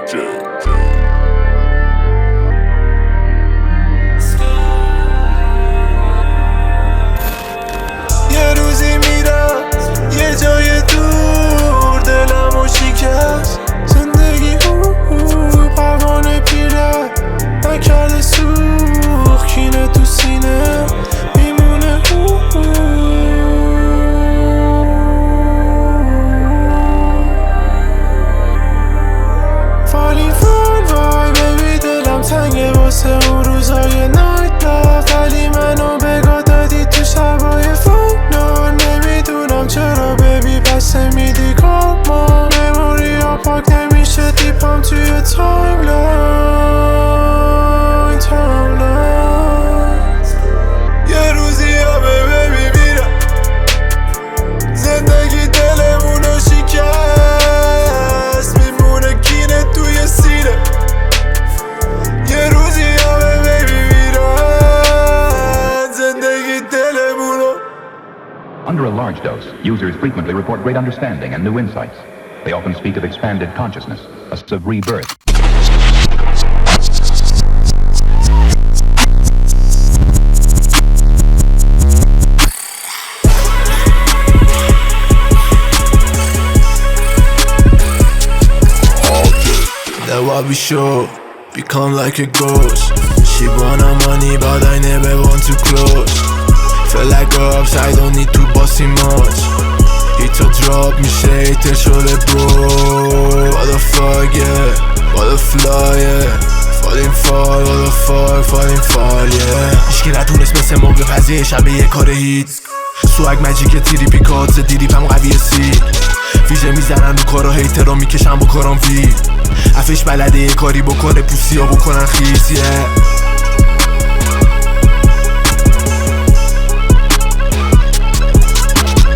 یه روزی میرم یه جای دور، دلمو شکست زندگی پروانه پیرد نکرده سوخ، کینه تو سینه میمونه. فالی فال وای بیبی، دلم تنگه واسه اون روزای نایت لف، ولی منو بگاه دادی تو شبای فاینال. نمیدونم چرا بیبی پس میدی کارمان، مموری ها پاک نمیشه دیپم توی تایملاین. یه روزی ها به بیبی میرم، زندگی دلمونو شکست، میمونه کینه توی سینه. یه روزی ها به بیبی میرم، زندگی دلمونو. Under a large dose, users frequently report great understanding and new insights. They often speak of expanded consciousness, a sense of rebirth. That's why we show, become like a ghost. She wanna money but I never want to close. Feel like a upside, don't need to boss him much. Hit a drop میشه ایتر شده bro. What the fuck yeah, what the fly yeah. Falling fall, what the fuck, falling fall yeah. هیچکی نتونست مثل ما بپذیه شبه یه کار هیت. سوگ مجیک تیری پیکات دیریپم قویه سی. ویژه میزنن رو کارا هیترا میکشن با کارام وی. افش بلده یه کاری بکنه پوسی ها بکنن خیز yeah.